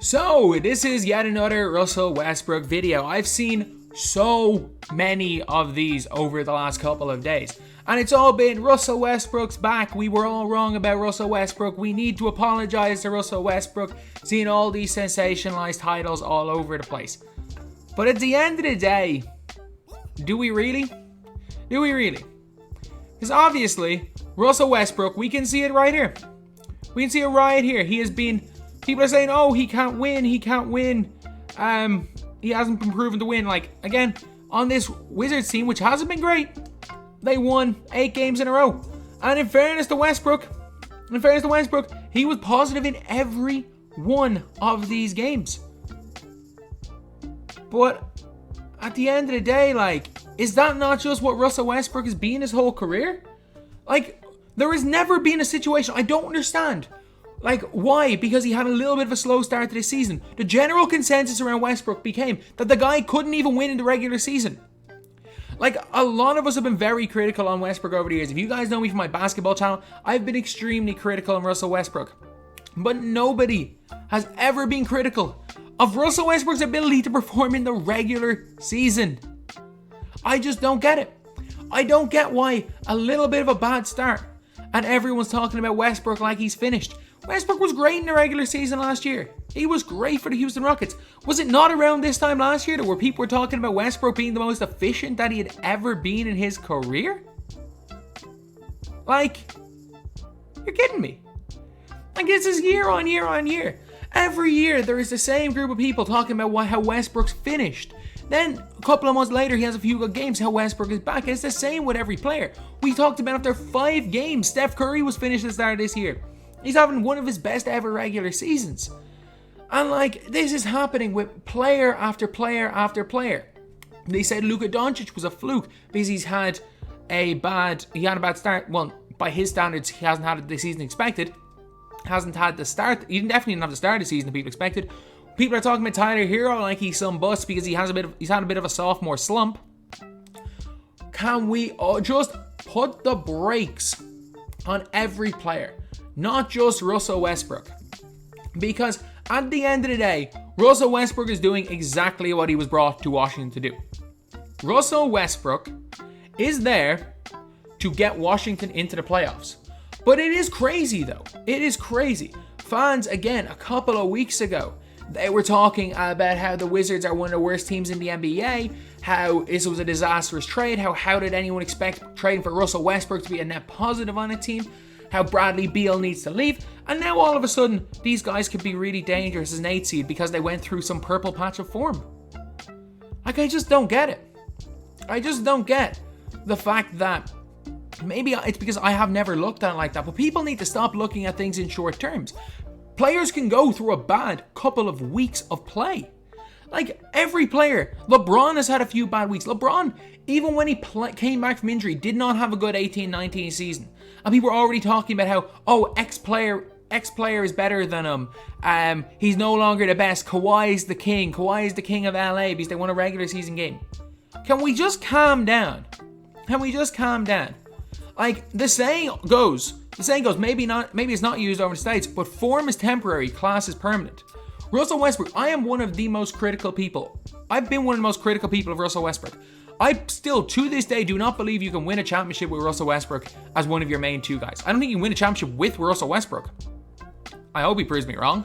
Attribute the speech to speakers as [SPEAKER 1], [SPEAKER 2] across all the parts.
[SPEAKER 1] So, this is yet another Russell Westbrook video. I've seen so many of these over the last couple of days. And it's all been Russell Westbrook's back. We were all wrong about Russell Westbrook. We need to apologize to Russell Westbrook. Seeing all these sensationalized titles all over the place. But at the end of the day, do we really? Do we really? Because obviously, Russell Westbrook, we can see it right here. We can see it right here. He has been... People are saying, oh, he can't win. He hasn't been proven to win. Like, again, on this Wizards team, which hasn't been great, they won 8 games in a row. And in fairness to Westbrook, he was positive in every one of these games. But at the end of the day, like, is that not just what Russell Westbrook has been his whole career? Like, there has never been a situation, I don't understand. Like, why? Because he had a little bit of a slow start to this season. The general consensus around Westbrook became that the guy couldn't even win in the regular season. Like, a lot of us have been very critical on Westbrook over the years. If you guys know me from my basketball channel, I've been extremely critical on Russell Westbrook. But nobody has ever been critical of Russell Westbrook's ability to perform in the regular season. I just don't get it. I don't get why a little bit of a bad start and everyone's talking about Westbrook like he's finished. Westbrook was great in the regular season last year. He was great for the Houston Rockets. Was it not around this time last year that where people were talking about Westbrook being the most efficient that he had ever been in his career? Like, you're kidding me. Like, this is year on year on year. Every year there is the same group of people talking about how Westbrook's finished. Then, a couple of months later, he has a few good games, how Westbrook is back. It's the same with every player. We talked about after 5 games, Steph Curry was finished at the start of this year. He's having one of his best ever regular seasons. And like, this is happening with player after player after player. They said Luka Doncic was a fluke because he had a bad start. Well, by his standards, he hasn't had the season expected. Hasn't had the start. He definitely didn't have the start of the season that people expected. People are talking about Tyler Hero like he's some bust because he's had a bit of a sophomore slump. Can we just put the brakes on every player, not just Russell Westbrook? Because at the end of the day, Russell Westbrook is doing exactly what he was brought to Washington to do. Russell Westbrook is there to get Washington into the playoffs. But it is crazy though. It is crazy. Fans, again, a couple of weeks ago, they were talking about how the Wizards are one of the worst teams in the NBA, how this was a disastrous trade, how did anyone expect trading for Russell Westbrook to be a net positive on a team, how Bradley Beal needs to leave, and now all of a sudden, these guys could be really dangerous as an 8 seed because they went through some purple patch of form. Like, I just don't get it. I just don't get the fact that maybe it's because I have never looked at it like that, but people need to stop looking at things in short terms. Players can go through a bad couple of weeks of play. Like, every player. LeBron has had a few bad weeks. LeBron, even when he came back from injury, did not have a good 18-19 season. And people were already talking about how, oh, X player is better than him. He's no longer the best. Kawhi is the king. Kawhi is the king of LA because they won a regular season game. Can we just calm down? Can we just calm down? Like, the saying goes, maybe it's not used over in the States, but form is temporary, class is permanent. Russell Westbrook, I am one of the most critical people. I've been one of the most critical people of Russell Westbrook. I still, to this day, do not believe you can win a championship with Russell Westbrook as one of your main 2 guys. I don't think you can win a championship with Russell Westbrook. I hope he proves me wrong.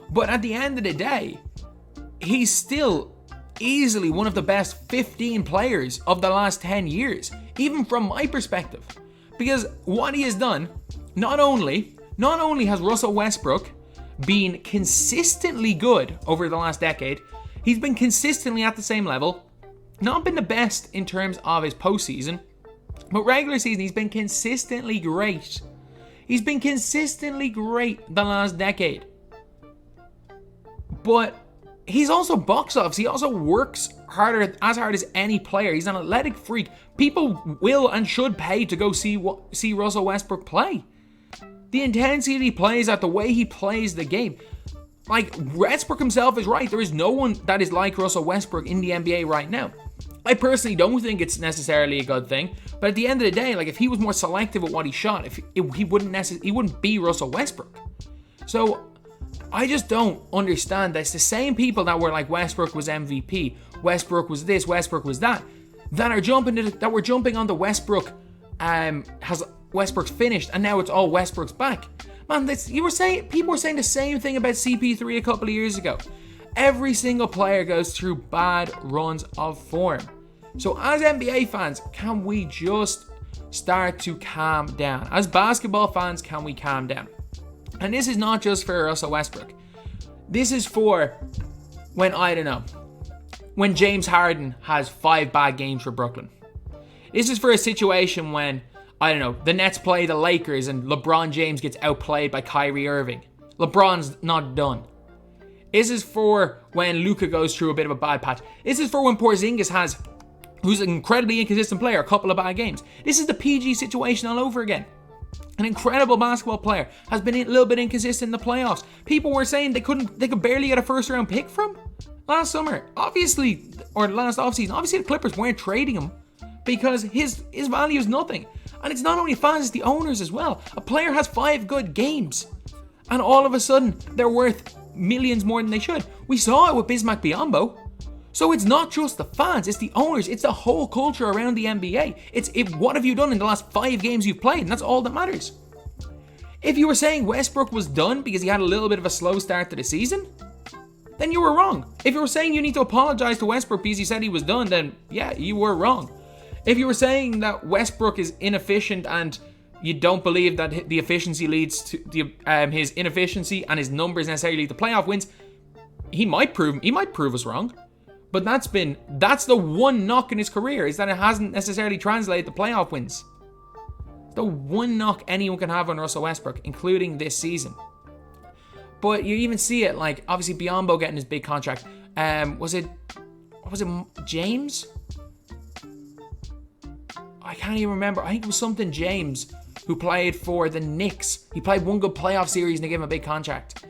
[SPEAKER 1] But at the end of the day, he's still easily one of the best 15 players of the last 10 years, even from my perspective. Because what he has done, not only has Russell Westbrook been consistently good over the last decade, he's been consistently at the same level, not been the best in terms of his postseason, but regular season, he's been consistently great. He's been consistently great the last decade. But he's also box office. He also works as hard as any player. He's an athletic freak. People will and should pay to go see Russell Westbrook play. The intensity he plays at, the way he plays the game. Like, Westbrook himself is right. There is no one that is like Russell Westbrook in the NBA right now. I personally don't think it's necessarily a good thing, but at the end of the day, like, if he was more selective at what he shot, he wouldn't be Russell Westbrook. So I just don't understand that it's the same people that were like Westbrook was MVP, Westbrook was this, Westbrook was that are jumping on the Westbrook has Westbrook's finished and now it's all Westbrook's back. Man, people were saying the same thing about CP3 a couple of years ago. Every single player goes through bad runs of form. So as NBA fans, can we just start to calm down? As basketball fans, can we calm down? And this is not just for Russell Westbrook. This is for when James Harden has 5 bad games for Brooklyn. This is for a situation when, the Nets play the Lakers and LeBron James gets outplayed by Kyrie Irving. LeBron's not done. This is for when Luka goes through a bit of a bad patch. This is for when Porzingis who's an incredibly inconsistent player, a couple of bad games. This is the PG situation all over again. An incredible basketball player has been a little bit inconsistent in the playoffs. People were saying they could barely get a first round pick from last summer. Obviously, or last offseason. Obviously the Clippers weren't trading him because his value is nothing. And it's not only fans, it's the owners as well. A player has 5 good games and all of a sudden they're worth millions more than they should. We saw it with Bismack Biyombo. So it's not just the fans, it's the owners, it's the whole culture around the NBA. What have you done in the last 5 games you've played? And that's all that matters. If you were saying Westbrook was done because he had a little bit of a slow start to the season, then you were wrong. If you were saying you need to apologize to Westbrook because he said he was done, then yeah, you were wrong. If you were saying that Westbrook is inefficient and you don't believe that the efficiency leads to his inefficiency and his numbers necessarily lead to playoff wins, he might prove us wrong. But that's the one knock in his career, is that it hasn't necessarily translated to playoff wins. The one knock anyone can have on Russell Westbrook, including this season. But you even see it, like, obviously Biyombo getting his big contract. Was it James? I can't even remember. I think it was something James who played for the Knicks. He played one good playoff series and they gave him a big contract.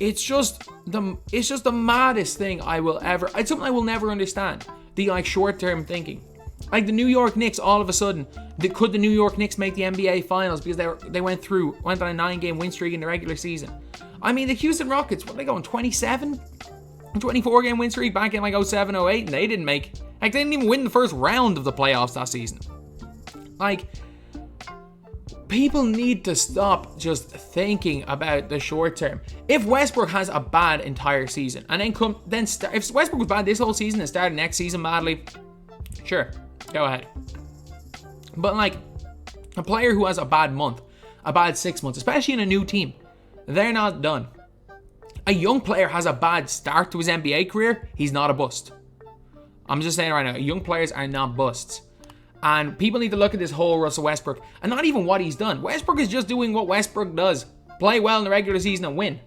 [SPEAKER 1] It's just the maddest thing it's something I will never understand. The short-term thinking. Like the New York Knicks, all of a sudden, could the New York Knicks make the NBA Finals because they went on a 9-game win streak in the regular season? I mean, the Houston Rockets, what are they going, 27? 24-game win streak back in 07, 08, and they didn't they didn't even win the first round of the playoffs that season. People need to stop just thinking about the short term. If Westbrook has a bad entire season, and if Westbrook was bad this whole season and started next season badly, sure, go ahead. But a player who has a bad month, a bad 6 months, especially in a new team, they're not done. A young player has a bad start to his NBA career, he's not a bust. I'm just saying right now, young players are not busts. And people need to look at this whole Russell Westbrook and not even what he's done. Westbrook is just doing what Westbrook does. Play well in the regular season and win.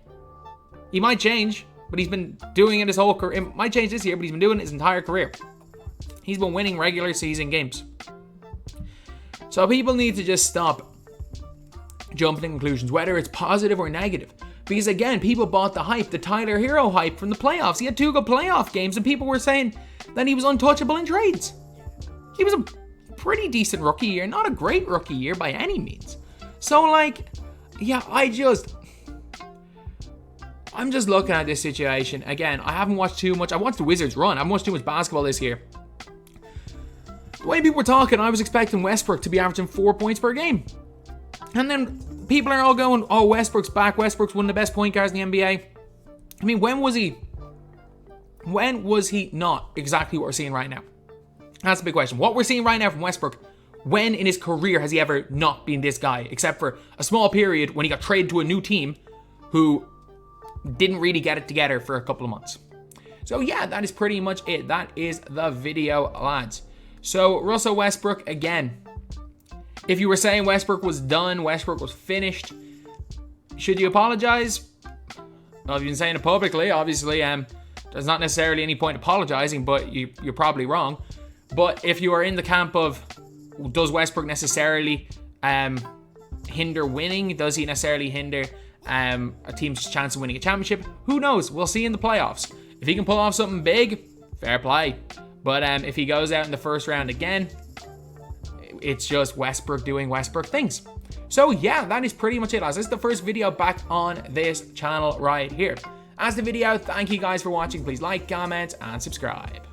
[SPEAKER 1] He might change, but he's been doing it his whole career. It might change this year, but he's been doing it his entire career. He's been winning regular season games. So people need to just stop jumping to conclusions, whether it's positive or negative. Because again, people bought the hype, the Tyler Hero hype from the playoffs. He had 2 good playoff games and people were saying that he was untouchable in trades. He was a pretty decent rookie year, not a great rookie year by any means. So I'm just looking at this situation. Again, I haven't watched too much. I watched the Wizards run. I haven't watched too much basketball this year. The way people were talking, I was expecting Westbrook to be averaging 4 points per game. And then people are all going, oh, Westbrook's back. Westbrook's one of the best point guards in the NBA. I mean, when was he not exactly what we're seeing right now? That's a big question. What we're seeing right now from Westbrook, when in his career has he ever not been this guy? Except for a small period when he got traded to a new team who didn't really get it together for a couple of months. So yeah, that is pretty much it. That is the video, lads. So Russell Westbrook, again, if you were saying Westbrook was done, Westbrook was finished, should you apologize? Well, if you've been saying it publicly, obviously, there's not necessarily any point apologizing, but you're probably wrong. But if you are in the camp of, does Westbrook necessarily hinder winning? Does he necessarily hinder a team's chance of winning a championship? Who knows? We'll see in the playoffs. If he can pull off something big, fair play. But if he goes out in the first round again, it's just Westbrook doing Westbrook things. So yeah, that is pretty much it, lads. This is the first video back on this channel right here. As the video, thank you guys for watching. Please like, comment, and subscribe.